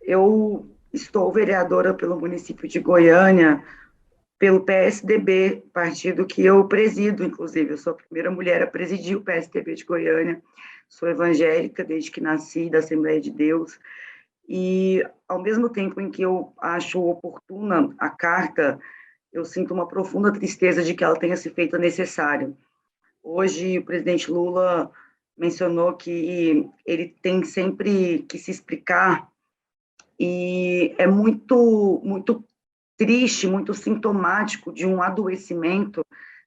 Eu estou vereadora pelo município de Goiânia, pelo PSDB, partido que eu presido, inclusive. Eu sou a primeira mulher a presidir o PSDB de Goiânia. Sou evangélica desde que nasci, da Assembleia de Deus. E, ao mesmo tempo em que eu acho oportuna a carta, eu sinto uma profunda tristeza de que ela tenha se feito necessária. Hoje, o presidente Lula mencionou que ele tem sempre que se explicar, e é muito triste, muito sintomático de um adoecimento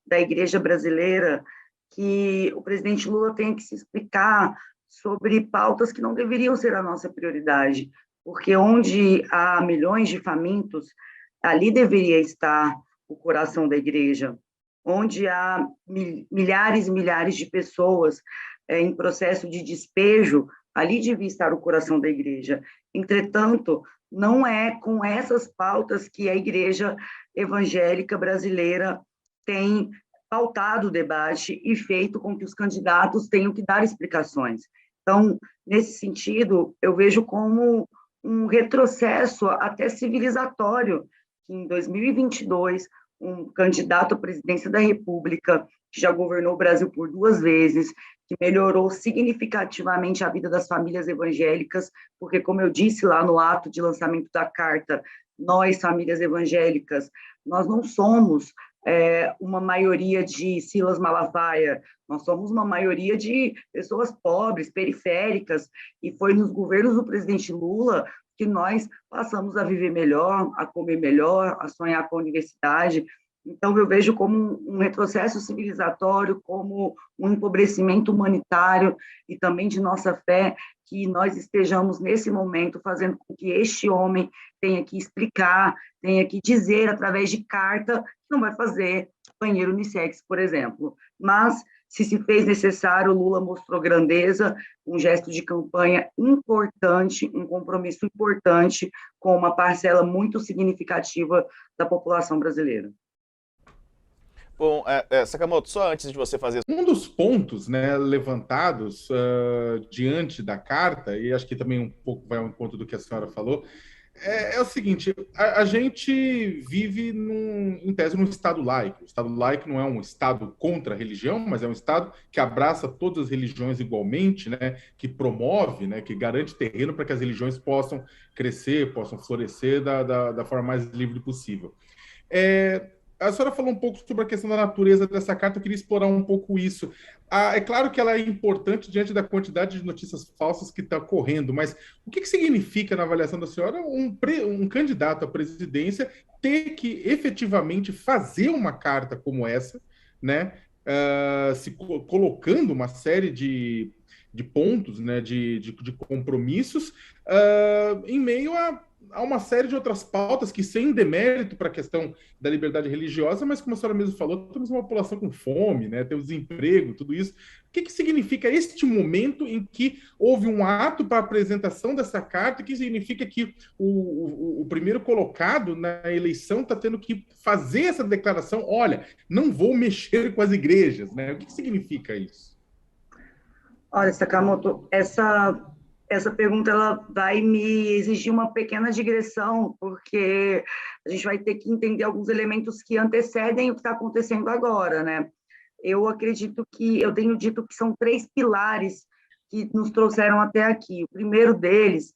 da igreja brasileira, que o presidente Lula tem que se explicar sobre pautas que não deveriam ser a nossa prioridade, porque onde há milhões de famintos, ali deveria estar o coração da igreja. Onde há milhares e milhares de pessoas em processo de despejo, ali devia estar o coração da igreja. Entretanto, não é com essas pautas que a igreja evangélica brasileira tem pautado o debate e feito com que os candidatos tenham que dar explicações. Então, nesse sentido, eu vejo como um retrocesso até civilizatório, que em 2022, um candidato à presidência da República, que já governou o Brasil por 2 vezes, que melhorou significativamente a vida das famílias evangélicas, porque, como eu disse lá no ato de lançamento da carta, nós, famílias evangélicas, nós não somos uma maioria de Silas Malafaia, nós somos uma maioria de pessoas pobres, periféricas, e foi nos governos do presidente Lula que nós passamos a viver melhor, a comer melhor, a sonhar com a universidade. Então, eu vejo como um retrocesso civilizatório, como um empobrecimento humanitário e também de nossa fé, que nós estejamos, nesse momento, fazendo com que este homem tenha que explicar, tenha que dizer, através de carta, que não vai fazer banheiro unissex, por exemplo. Mas, se fez necessário, o Lula mostrou grandeza, um gesto de campanha importante, um compromisso importante com uma parcela muito significativa da população brasileira. Bom, Sakamoto, só antes de você fazer. Um dos pontos, né, levantados diante da carta, e acho que também um pouco vai ao encontro do que a senhora falou, é o seguinte: a gente vive, em tese, num Estado laico. O Estado laico não é um Estado contra a religião, mas é um Estado que abraça todas as religiões igualmente, né, que promove, né, que garante terreno para que as religiões possam crescer, possam florescer da forma mais livre possível. A senhora falou um pouco sobre a questão da natureza dessa carta, eu queria explorar um pouco isso. É claro que ela é importante diante da quantidade de notícias falsas que está correndo, mas o que significa, na avaliação da senhora, um candidato à presidência ter que efetivamente fazer uma carta como essa, né? Colocando uma série de pontos, né, de compromissos, em meio a uma série de outras pautas que, sem demérito para a questão da liberdade religiosa, mas como a senhora mesmo falou, temos uma população com fome, né? Tem o desemprego, tudo isso. O que significa este momento em que houve um ato para a apresentação dessa carta, que significa que o primeiro colocado na eleição está tendo que fazer essa declaração: olha, não vou mexer com as igrejas, né? O que significa isso? Olha, Sakamoto, essa pergunta ela vai me exigir uma pequena digressão, porque a gente vai ter que entender alguns elementos que antecedem o que está acontecendo agora, né? Eu tenho dito que são 3 pilares que nos trouxeram até aqui. O primeiro deles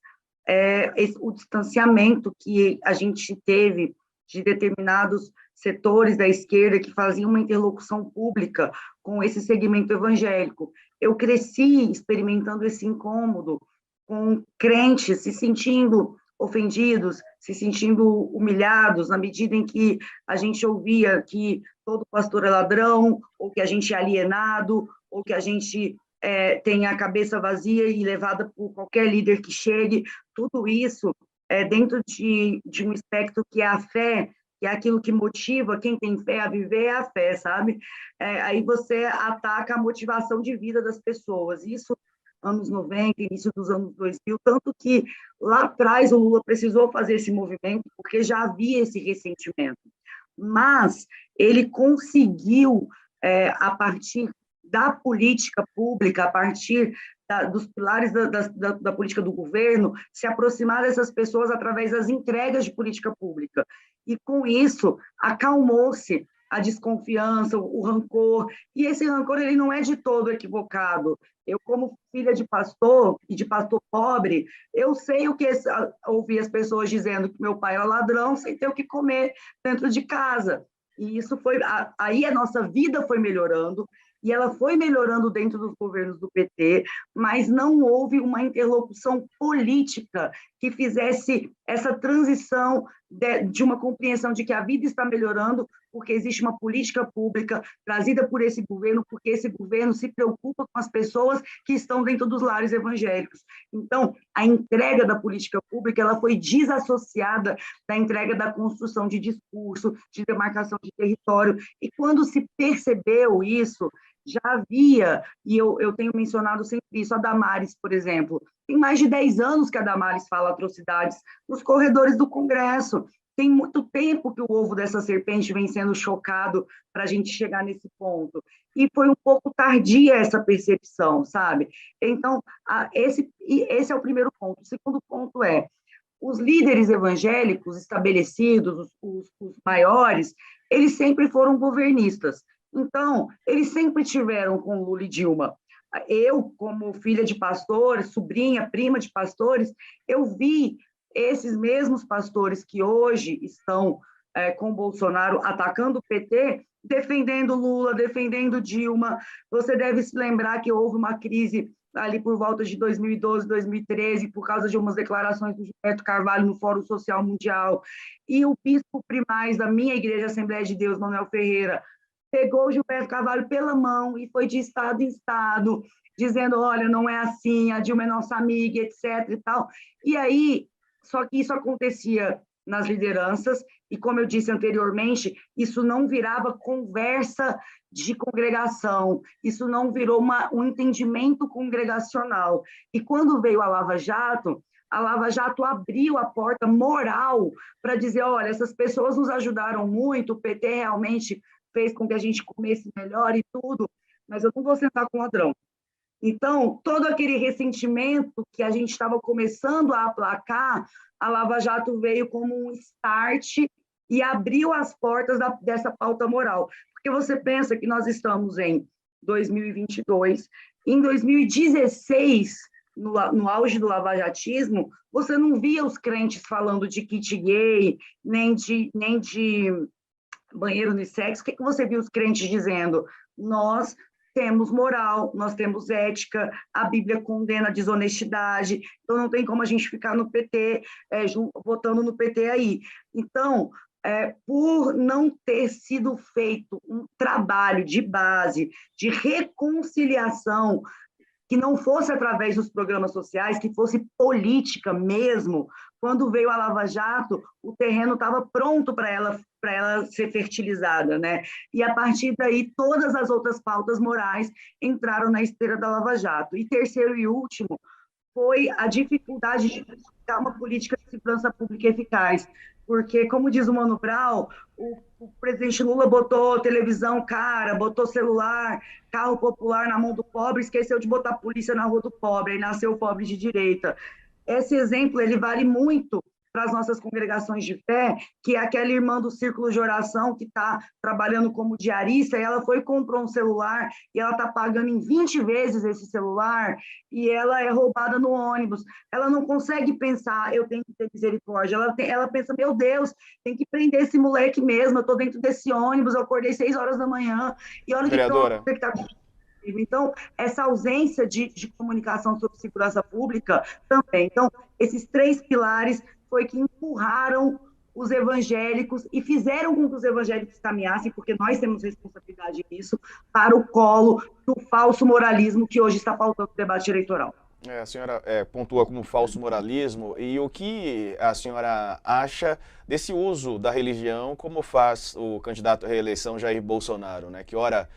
é o distanciamento que a gente teve de determinados setores da esquerda que faziam uma interlocução pública com esse segmento evangélico. Eu cresci experimentando esse incômodo, com crentes se sentindo ofendidos, se sentindo humilhados, na medida em que a gente ouvia que todo pastor é ladrão, ou que a gente é alienado, ou que a gente tem a cabeça vazia e levada por qualquer líder que chegue. Tudo isso dentro de um espectro que é a fé, que é aquilo que motiva quem tem fé a viver, é a fé, sabe? Aí você ataca a motivação de vida das pessoas. Isso anos 90, início dos anos 2000, tanto que lá atrás o Lula precisou fazer esse movimento, porque já havia esse ressentimento. Mas ele conseguiu, a partir da política pública, a partir dos pilares da política do governo, se aproximar dessas pessoas através das entregas de política pública. E, com isso, acalmou-se a desconfiança, o rancor, e esse rancor ele não é de todo equivocado. Eu, como filha de pastor, e de pastor pobre, eu sei o que ouvir as pessoas dizendo que meu pai era ladrão sem ter o que comer dentro de casa. E isso foi, aí a nossa vida foi melhorando, e ela foi melhorando dentro dos governos do PT, mas não houve uma interlocução política que fizesse essa transição de uma compreensão de que a vida está melhorando porque existe uma política pública trazida por esse governo, porque esse governo se preocupa com as pessoas que estão dentro dos lares evangélicos. Então, a entrega da política pública ela foi desassociada da entrega da construção de discurso, de demarcação de território, e quando se percebeu isso, já havia, e eu tenho mencionado sempre isso, a Damares, por exemplo, tem mais de 10 anos que a Damares fala atrocidades nos corredores do Congresso, tem muito tempo que o ovo dessa serpente vem sendo chocado para a gente chegar nesse ponto, e foi um pouco tardia essa percepção, sabe? Então, esse é o primeiro ponto. O segundo ponto é, os líderes evangélicos estabelecidos, os maiores, eles sempre foram governistas. Então, eles sempre tiveram com Lula e Dilma. Eu, como filha de pastores, sobrinha, prima de pastores, eu vi esses mesmos pastores que hoje estão com Bolsonaro atacando o PT, defendendo Lula, defendendo Dilma. Você deve se lembrar que houve uma crise ali por volta de 2012, 2013, por causa de umas declarações do Gilberto Carvalho no Fórum Social Mundial. E o bispo primaz da minha igreja, Assembleia de Deus, Manuel Ferreira, pegou o Gilberto Carvalho pela mão e foi de estado em estado, dizendo, olha, não é assim, a Dilma é nossa amiga, etc. e tal. E aí, só que isso acontecia nas lideranças, e como eu disse anteriormente, isso não virava conversa de congregação, isso não virou um entendimento congregacional. E quando veio a Lava Jato abriu a porta moral para dizer, olha, essas pessoas nos ajudaram muito, o PT realmente fez com que a gente comesse melhor e tudo, mas eu não vou sentar com ladrão. Então, todo aquele ressentimento que a gente estava começando a aplacar, a Lava Jato veio como um start e abriu as portas dessa pauta moral. Porque você pensa que nós estamos em 2022, em 2016, no auge do lavajatismo, você não via os crentes falando de kit gay, nem de banheiro unissex. O que você viu os crentes dizendo? Nós temos moral, nós temos ética, a Bíblia condena a desonestidade, então não tem como a gente ficar no PT, votando no PT aí. Então, por não ter sido feito um trabalho de base, de reconciliação, que não fosse através dos programas sociais, que fosse política mesmo, quando veio a Lava Jato, o terreno estava pronto para ela ser fertilizada, né? E, a partir daí, todas as outras pautas morais entraram na esteira da Lava Jato. E terceiro e último, foi a dificuldade de aplicar uma política de segurança pública eficaz. Porque, como diz o Mano Brown, o presidente Lula botou televisão cara, botou celular, carro popular na mão do pobre, esqueceu de botar a polícia na rua do pobre, aí nasceu o pobre de direita. Esse exemplo ele vale muito para as nossas congregações de fé, que é aquela irmã do círculo de oração que está trabalhando como diarista, e ela foi e comprou um celular, e ela está pagando em 20 vezes esse celular, e ela é roubada no ônibus. Ela não consegue pensar, eu tenho que ter misericórdia. Ela pensa, meu Deus, tem que prender esse moleque mesmo, eu estou dentro desse ônibus, eu acordei 6 horas da manhã, e olha Vereadora. o que está acontecendo. Então, essa ausência de comunicação sobre segurança pública também. Então, esses 3 pilares foi que empurraram os evangélicos e fizeram com que os evangélicos caminhassem, porque nós temos responsabilidade nisso, para o colo do falso moralismo que hoje está pautando o debate eleitoral. A senhora pontua como falso moralismo, e o que a senhora acha desse uso da religião, como faz o candidato à reeleição Jair Bolsonaro, né, que ora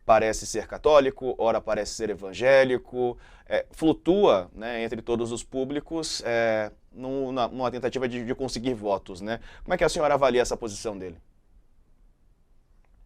parece ser católico, ora parece ser evangélico, flutua, né, entre todos os públicos numa tentativa de conseguir votos, né? Como é que a senhora avalia essa posição dele?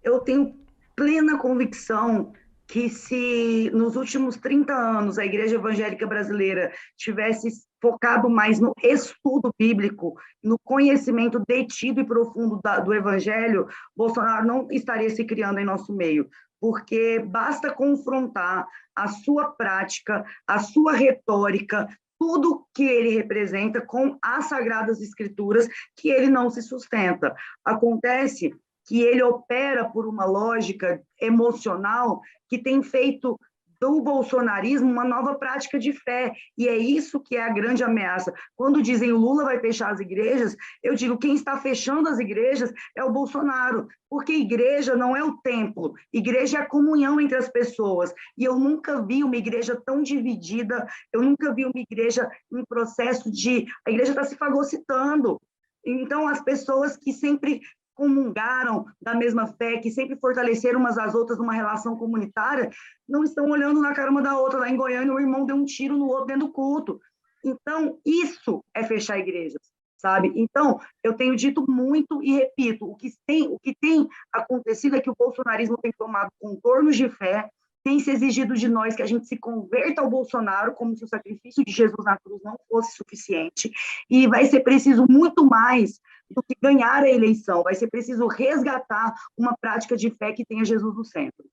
Eu tenho plena convicção que se nos últimos 30 anos a Igreja Evangélica Brasileira tivesse focado mais no estudo bíblico, no conhecimento detido e profundo do Evangelho, Bolsonaro não estaria se criando em nosso meio, porque basta confrontar a sua prática, a sua retórica, tudo que ele representa com as Sagradas Escrituras, que ele não se sustenta. Acontece que ele opera por uma lógica emocional que tem feito do bolsonarismo uma nova prática de fé, e é isso que é a grande ameaça. Quando dizem o Lula vai fechar as igrejas, eu digo quem está fechando as igrejas é o Bolsonaro, porque igreja não é o templo, igreja é a comunhão entre as pessoas, e eu nunca vi uma igreja tão dividida, eu nunca vi uma igreja em processo de... A igreja está se fagocitando, então as pessoas que sempre comungaram da mesma fé, que sempre fortaleceram umas às outras numa relação comunitária, não estão olhando na cara uma da outra. Lá em Goiânia, o irmão deu um tiro no outro dentro do culto. Então, isso é fechar igrejas, sabe? Então, eu tenho dito muito e repito, o que tem acontecido é que o bolsonarismo tem tomado contornos de fé, tem se exigido de nós que a gente se converta ao Bolsonaro, como se o sacrifício de Jesus na cruz não fosse suficiente, e vai ser preciso muito mais do que ganhar a eleição, vai ser preciso resgatar uma prática de fé que tenha Jesus no centro.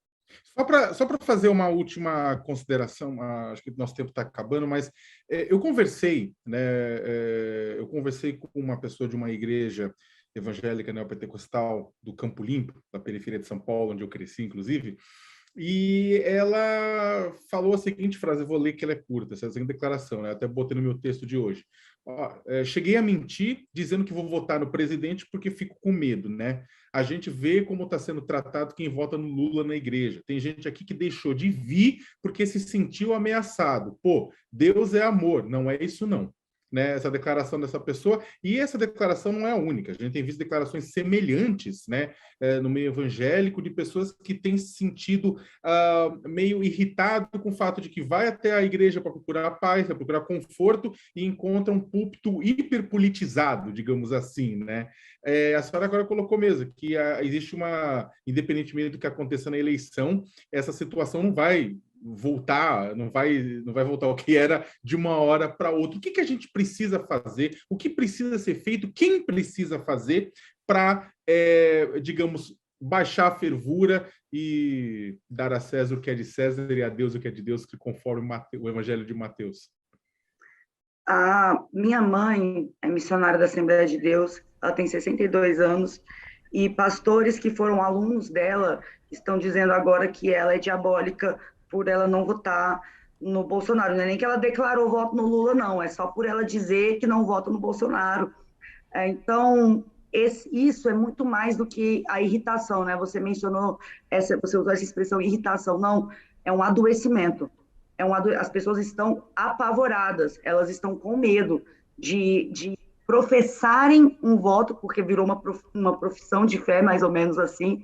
Só para fazer uma última consideração, acho que nosso tempo está acabando, mas eu conversei com uma pessoa de uma igreja evangélica neopentecostal do Campo Limpo, da periferia de São Paulo, onde eu cresci, inclusive, e ela falou a seguinte frase, eu vou ler que ela é curta, essa é a seguinte declaração, né? Até botei no meu texto de hoje. Cheguei a mentir dizendo que vou votar no presidente porque fico com medo, né? A gente vê como está sendo tratado quem vota no Lula na igreja. Tem gente aqui que deixou de vir porque se sentiu ameaçado. Pô, Deus é amor, não é isso não. Né, essa declaração dessa pessoa, e essa declaração não é a única, a gente tem visto declarações semelhantes, né, no meio evangélico, de pessoas que têm se sentido meio irritado com o fato de que vai até a igreja para procurar paz, para procurar conforto, e encontra um púlpito hiperpolitizado, digamos assim, né? A senhora agora colocou mesmo que existe independentemente do que aconteça na eleição, essa situação não vai voltar, não vai voltar ao que era de uma hora para outra. O que a gente precisa fazer? O que precisa ser feito? Quem precisa fazer para, digamos, baixar a fervura e dar a César o que é de César e a Deus o que é de Deus, que conforme o Evangelho de Mateus? A minha mãe é missionária da Assembleia de Deus, ela tem 62 anos, e pastores que foram alunos dela estão dizendo agora que ela é diabólica por ela não votar no Bolsonaro. Não é nem que ela declarou voto no Lula, não, é só por ela dizer que não vota no Bolsonaro. Então, isso é muito mais do que a irritação, né? Você mencionou, você usou essa expressão irritação. Não, é um adoecimento. As pessoas estão apavoradas, elas estão com medo de professarem um voto, porque virou uma profissão de fé, mais ou menos assim,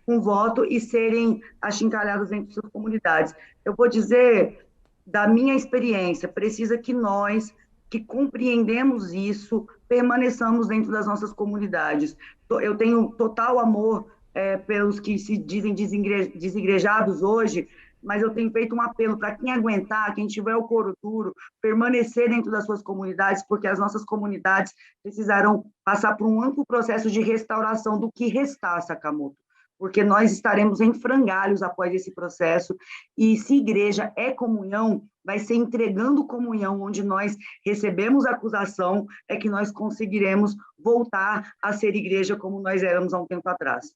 um voto e serem achincalhados entre suas comunidades. Eu vou dizer, da minha experiência, precisa que nós, que compreendemos isso, permaneçamos dentro das nossas comunidades. Eu tenho total amor pelos que se dizem desigrejados hoje, mas eu tenho feito um apelo para quem aguentar, quem tiver o couro duro, permanecer dentro das suas comunidades, porque as nossas comunidades precisarão passar por um amplo processo de restauração do que restar, Sakamoto, porque nós estaremos em frangalhos após esse processo, e se igreja é comunhão, vai ser entregando comunhão, onde nós recebemos acusação, é que nós conseguiremos voltar a ser igreja como nós éramos há um tempo atrás.